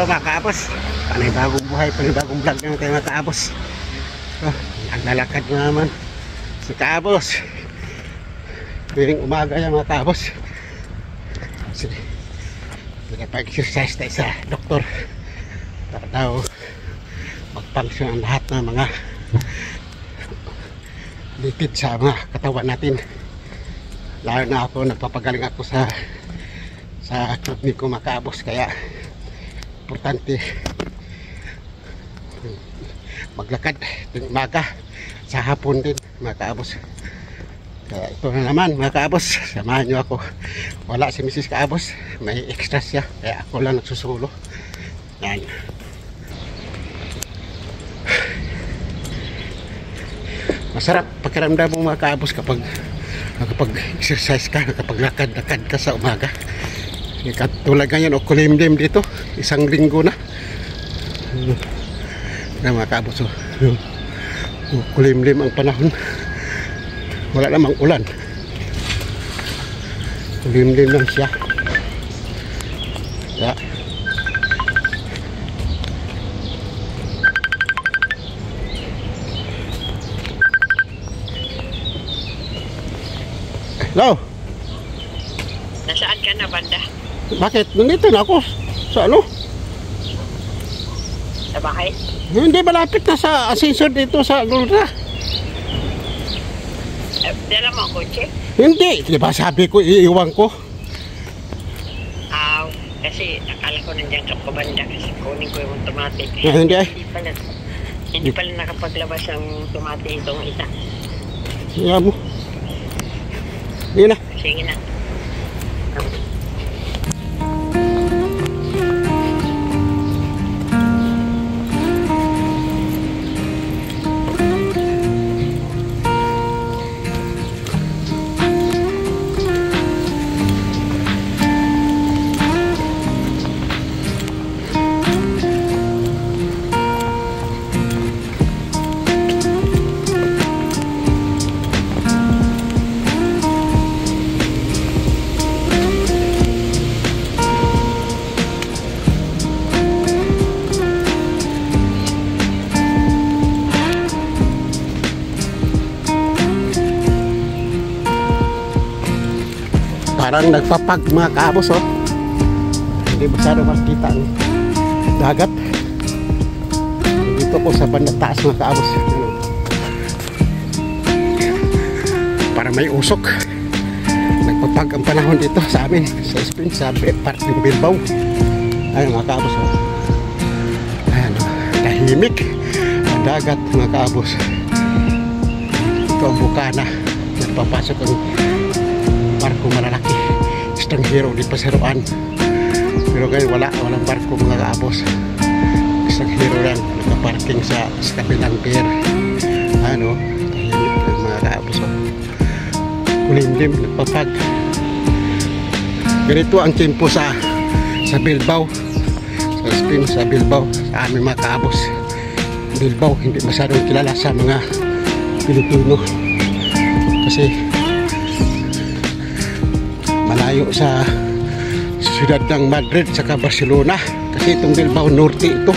araw mga kaabos. Panibagong buhay, panibagong vlog naman tayo mga kaabos. Naglalakad na naman si kaabos. Tuwing umaga yan mga kaabos. Nagpa-exercise tayo sa doktor para daw mag-function ang lahat ng mga lipid sa mga katawan natin. Lalo na ako, nagpapagaling ako sa kidney ko mga kaabos, kaya importante maglakad ng umaga, sa hapon din mga kaabos. Kaya ito na naman mga kaabos, samahan nyo ako. Wala si Mrs. Kaabos, may extra siya, kaya ako lang nagsusulo. Yan. Masarap pakiramdam mo mga kaabos kapag nakapag-exercise ka, nakapaglakad-lakad ka sa umaga. Katulad ganyan o kulimlim dito, isang linggo na mga kaabos. Kulimlim ang panahon, wala namang ulan, kulimlim lang siya. Hello? Nasaan ka na, banda? Bakit? Nandito na ako. Sa ano? Sa bahay? Hindi, malapit na sa ascensor dito sa Glora. Dala mo ang kotse? Hindi. Diba sabi ko, iiwan ko? Kasi akala ko nandiyan ka pa banda kasi kunin ko yung automatic. Hindi ay. Hindi pala nakapaglabas ang automatic itong isa. Iya mo. Sige na. Sige na. Parang nagpapag mga kaabos, oh. Hindi masyado makita ang dagat. Dito po sa bandang taas mga kaabos. Para may usok. Nagpapag ang panahon dito sa amin, sa Spring, sa part ng Bilbao. Ayun mga kaabos, oh. Ayan, oh. Tahimik ang dagat mga kaabos. Ito ang bukana. Nagpapasok ang barko malalaki, estranghero di Pasiruan. Pero ngayon walang barko mga kaabos. Estranghero lang nakaparking sa kabilang pier. Ano, tahimik mga kaabos. Kulimlim, nagpapag. Ganito ang tempo sa Bilbao, sa Spain, sa Bilbao, sa aming mga kaabos. Bilbao hindi masyadong kilala sa mga Pilipino kasi malayo sa siyudad ng Madrid saka Barcelona, kasi itong Bilbao Norte ito,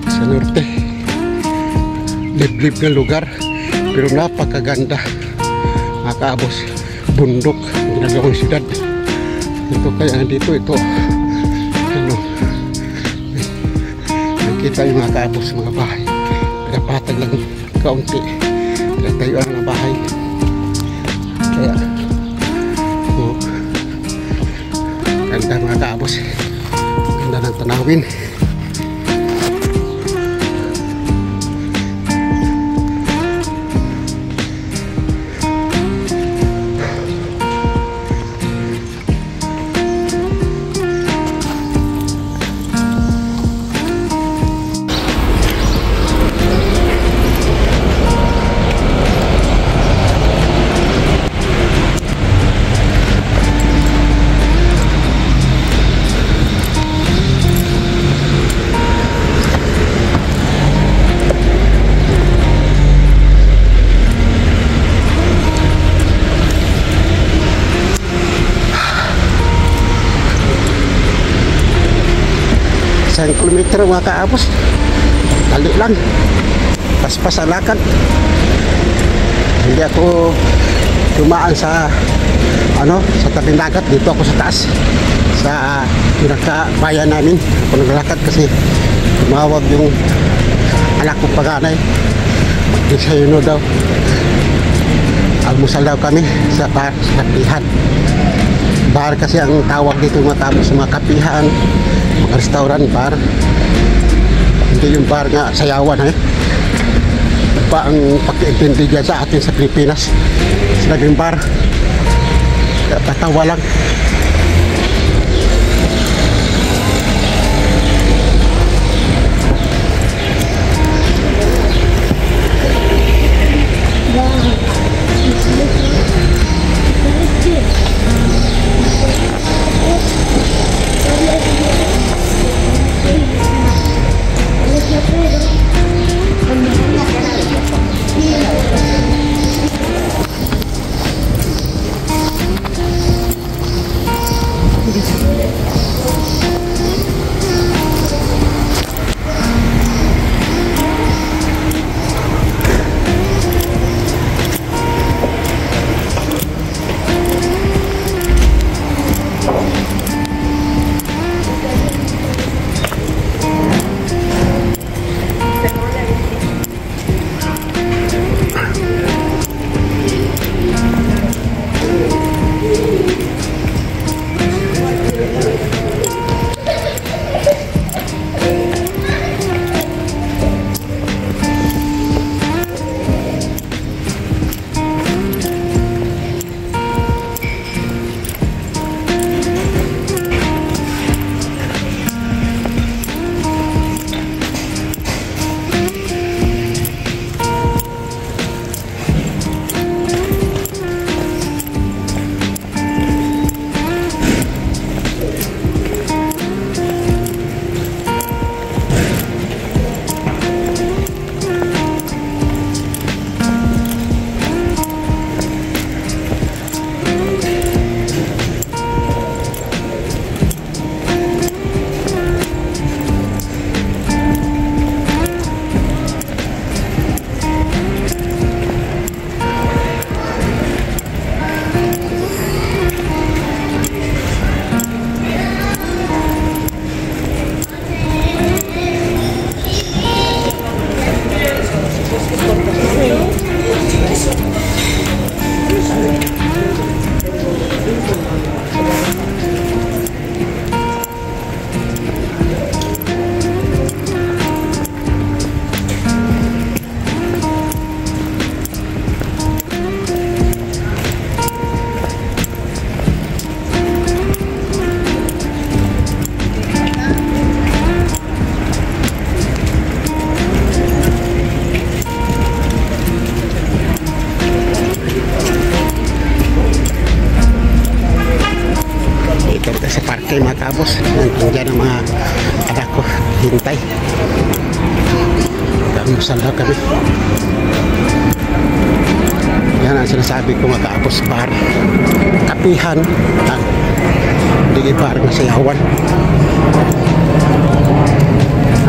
sa norte, liblib na lugar pero napakaganda mga kaabos. Bundok ang ginagawang siyudad ito, kaya nandito ito ano, nakita yung mga kaabos mga bahay, pinapatag lang kaunti, pinatayuan ng bahay, kaya ganda mga kaabos, ganda ng tanawin. isang kilometro mga kaapos. Dali lang. Paspas ang lakad. Hindi ako dumaan sa sa tabing dagat. Dito ako sa taas, sa pinakabayan namin. Ako naglalakad kasi tumawag yung anak ko paganay. Mag-desayuno daw. Almusal daw kami sa bar, sa kapihan. Bar kasi ang tawag dito matapos sa mga kapihan, mga restaurant, bar. Hindi yung bar nga sayawan pa ang pag-iintindi dyan sa atin sa Pilipinas. Sinabing bar, tatawa lang. Sa mga kabos, nandiyan ang mga anak ko hintay. Kamusta daw kami. Yan ang sinasabi ko mga kabos, bar, kapihan, hindi bar na sayawan.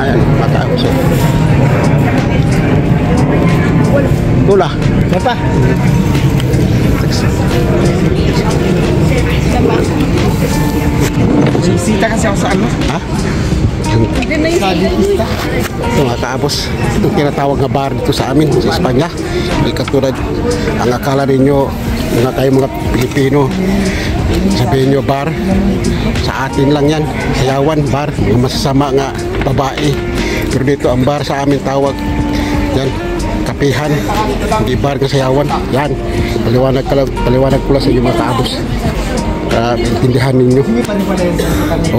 Ayan mga kabos. Tula siapa? Bisita kasi ako sa ano? Ha? Ito mga kaabos, itong tinatawag na bar dito sa amin sa Espanya. Hindi katulad ang akala ninyo mga kayo mga Pilipino, sabihin nyo bar, sa atin lang yan, sayawan, bar, yung masasama nga babae. Pero dito ang bar sa amin tawag yan, kapihan, hindi bar na sayawan. Yan, paliwanag ko lang sa inyo mga kaabos. Intindihan ninyo.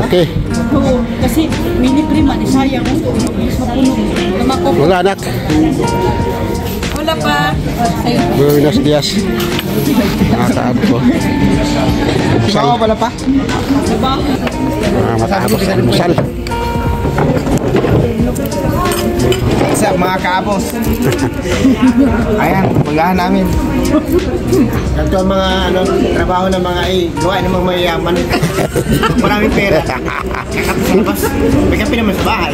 Okay. Oo, kasi mini prima ni sayang mapuno. Wala anak. Wala pa. Buenos dias. Mataab ko. Bawa wala pa? Mataab ko. Musal. Sa mga kabos. Ayan, pagahan namin. Ito ang mga trabaho ng mga gawa ng mga mayayaman. Maraming pera. May kape naman sa bahay.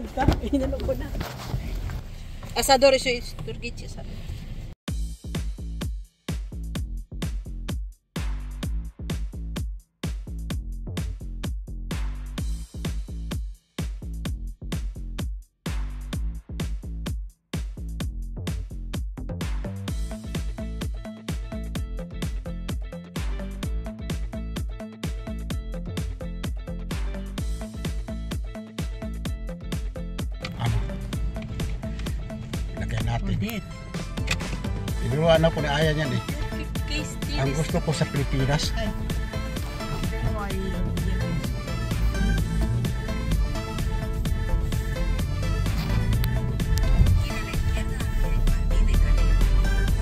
Ika, inano ko na. Asador siya, turgit siya. Lagyan natin. Odit. Tinuruan ako ni Aya niyan eh. Ang gusto ko sa Pilipinas.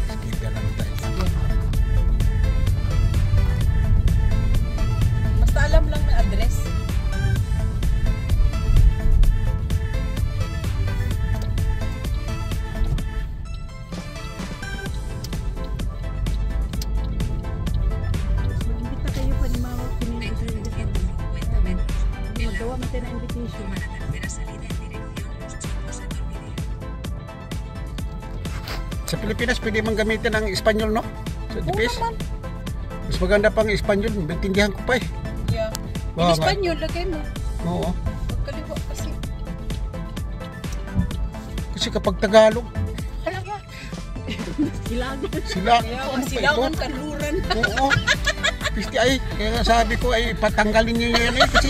Skida lang tayo. Basta alam lang na address. Imbita kayo pa ni Mama. Magawa mo tayo na invitation. Sa Pilipinas pwede mang gamitin ang Espanyol, no? Sa Oo GPS. naman. Mas maganda pang Espanyol, maintindihan ko pa eh. Yeah. Wow, In Espanyol, lagay mo. Oo. Pagkaliwa kasi. Kasi kapag Tagalog, Silangan. sila. Silangan, kanluran. Oo. Pisti ay, kaya sabi ko ay patanggalin niyo yan eh. Kasi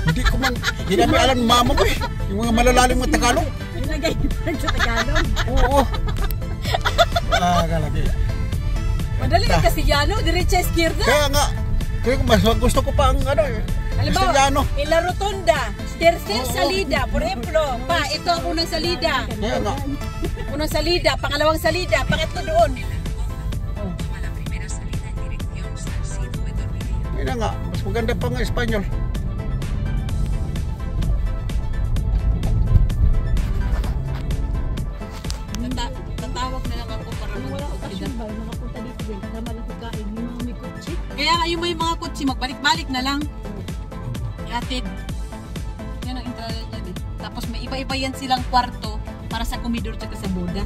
hindi ko man, hindi namin alam mama ko eh. Yung mga malalalim mga Tagalog. Nilagay sa Tagalog. Oo. Kalagi. Madali ka Castellano, diretsa izquierda. Kaya nga, kaya mas gusto ko pa ang ano eh. Castellano. En la rotonda, tercer salida, por ejemplo, pa, ito ang unang salida. Kaya nga. Unang salida, pangalawang salida, pangatlo doon. Kaya nga, mas maganda pa ang Espanyol. Tatawag na lang ako para makapunta dito din, tama lang pagkain, yung mga may kutsi. Kaya nga yung may mga kutsi, magbalik-balik na lang. Ihatid. Yan ang entrada niya eh. Tapos may iba-iba yan silang kwarto para sa komedor tsaka sa boda.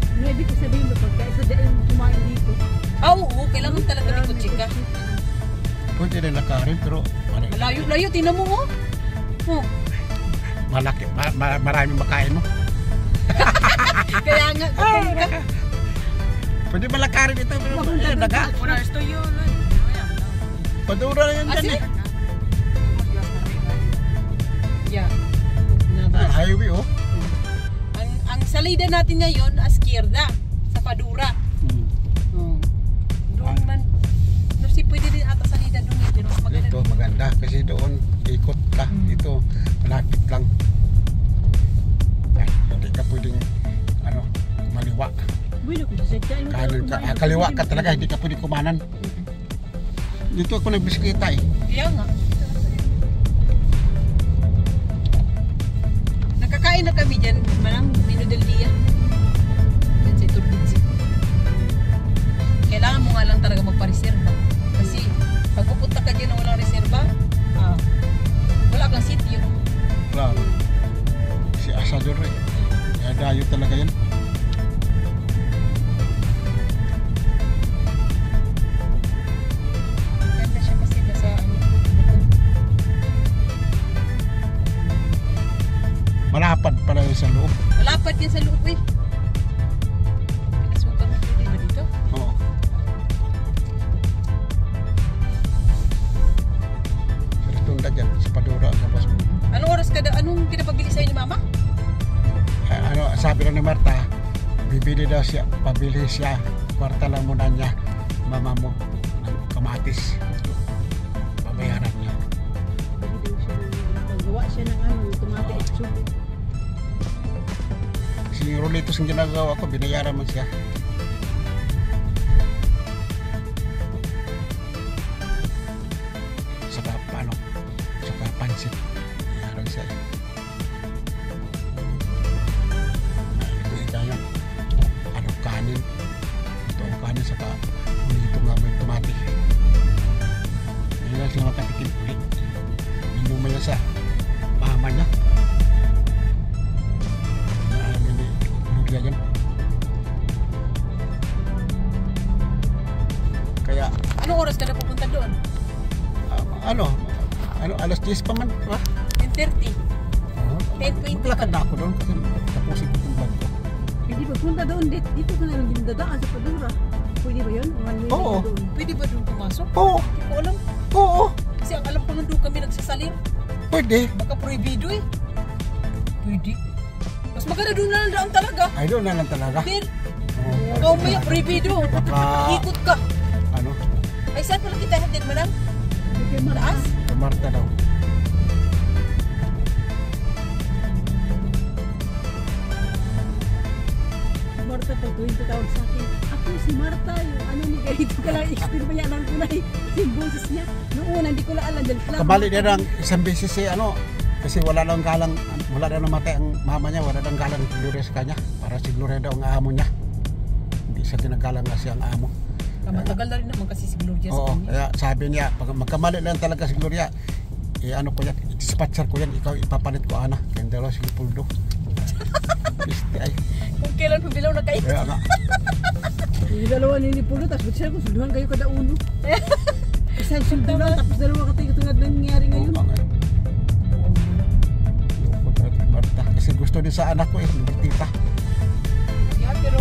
Ano ibig ko sabihin mo pagka dahil kumain dito? Oo, kailangan talaga may kutsi ka. Pwede rin lakarin pero Malayo-layo, tinan mo mo. Oh. malaki, marami makain mo. Kaya nga, Pwede malakarin ito pero daga. Padura na yan dyan eh. Yeah. Highway oh. Ang salida natin ngayon, izquierda, sa Padura. Doon man, no, si pwede din ata salida doon eh, pero mas maganda. Dito maganda kasi doon ikot ka. Dito malapit lang. Hindi ka pwedeng ano, maliwa. Kanan ka, kaliwa ka talaga, hindi ka pwedeng kumanan. Dito ako nagbisikleta eh. Kaya nga. Nakakain na kami dyan, manang Mino del Dia. Dyan sa Iturbidzi. Kailangan mo nga lang talaga magpa-reserva. Kasi pag pupunta ka dyan na walang reserva, wala kang sityo. Claro. Si Asador eh. Kaya dayo talaga yan. Ganda siya kasi nasa ano. Malapad pala yun sa loob. Malapad yan sa loob eh. Pinasukan mo pwede ba dito? Oo. Sa Rotunda dyan, sa Padura. Tapos, Anong oras ka anong pinapabili sa'yo ni Mama? ano, sabi lang ni Marta, bibili daw siya, pabili siya, kwarta lang muna niya, mama mo, ng kamatis. Babayaran niya. Paggawa siya ng ano, tomate at sugo. Kasi yung rolitos yung ginagawa ko, binayaran mo siya. Saka ano, saka pansit. Binayaran siya. Ano kanin. Ito ang kanin saka unito nga may tomate. Hindi na sila makatikim ulit. Anong oras ka na pupunta doon? Ano, alas 10 pa man, ha? 10:30. 10:20. Maglakad na ako doon kasi tapusin ko yung vlog ko. Hindi ba punta doon? Dito ka na lang din dadaan sa Padura. Pwede ba yun? Oo. Pwede ba doon pumasok? Oo, Hindi ko alam. oo, Kasi ang alam ko nga doon kami nagsasalir. pwede. Baka prohibido eh. Pwede. Mas maganda doon na lang daan talaga. Ay, doon na lang talaga. Then, Oo. ikaw maya prohibido. Baka- Ikot ka. Ano, Ay, saan pala kita hatid mo lang? Taas? kay Marta daw. Marta, pag tuwing tatawag sa akin, ako si Marta, yung ano ni ganito ka lang, explain pa niya ng kulay. Yung boses niya. Noong una, hindi ko lang alam. Dahil lang. Kabali niya ng isang beses kasi wala daw namatay ang mama niya, wala daw galang si Gloria sa kanya. Para si Gloria daw ang amo niya. Hindi siya ginagalang na siyang amo. Matagal na rin naman kasi si Gloria sa Oo, kanya. kaya sabi niya, pag magkamali lang talaga si Gloria, ano ko yan, dispatcher ko yan, ikaw ipapalit ko ana. Kaya dalawa si Puldo. Piste ay. Kung kailan humilaw na kayo. Kaya nga, Yung dalawa ni Pulo, tapos ba't siya kung sunduhan kayo kada uno? Isang sundo lang, tapos dalawa katay katulad na nangyari ngayon. oo nga. Ayoko talaga kay Marta. Kasi gusto din sa anak ko Bertita. Yeah, pero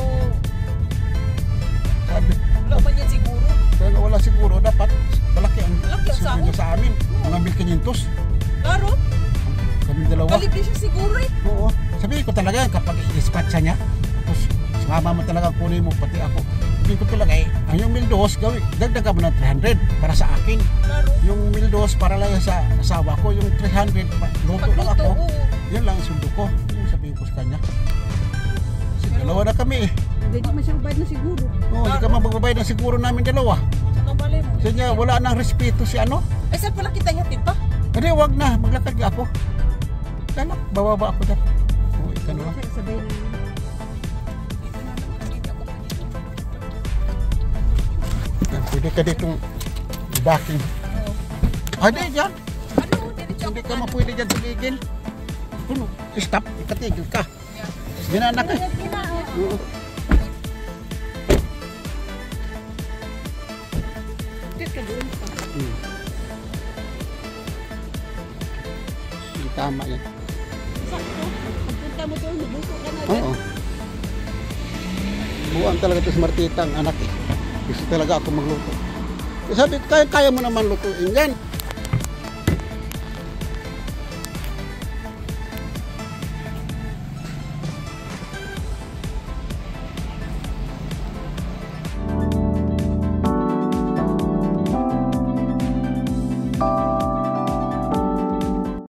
Sabi, wala man yan siguro. kaya nga wala siguro, dapat malaki ang Malaki ang sweldo niya sa amin. Mga 1,500. Klaro, Kami dalawa. kalibre siya siguro eh. Oo. Sabihin ko talaga yan kapag i-dispatch niya. Tapos sumama mo talaga kunin mo pati ako. Sabihin ko talaga ang yung 1,200 gawin. Dagdagan mo ng 300 para sa akin. Klaro. Yung 1,200 para lang sa asawa ko. Yung 300 luto lang Pagluto, ako. oo. Yan lang ang sundo ko. Yung sabihin ko sa kanya. Kasi dalawa na kami eh. Hindi man siya mabayad na siguro. Oo, hindi ka magbabayad ng siguro namin dalawa. Saka malay mo. Sa niya wala nang respeto si ano. Ay, saan pala kita hatid pa? Hindi, wag na. Maglakad ka ako. Kaya bababa ako dyan. Oo, ikaw na lang. Siya sabay na yun. Dito na lang kasi hindi ako pwede. Pwede ka ditong backing. Oo. Ah, di dyan. Ano? Diretso Hindi ako ka mapwede dyan tumigil. Puno, stop, ikatigil ka. Yeah. Ginanak ka. Oo. Bakit ka doon pa? Hindi tama yan. Sakto. Pagpunta mo doon, nabuto ka na. Oo. Buwan talaga ito si Martita ang anak eh. Gusto talaga ako magluto. Sabi ko, kaya mo naman lutuin yan.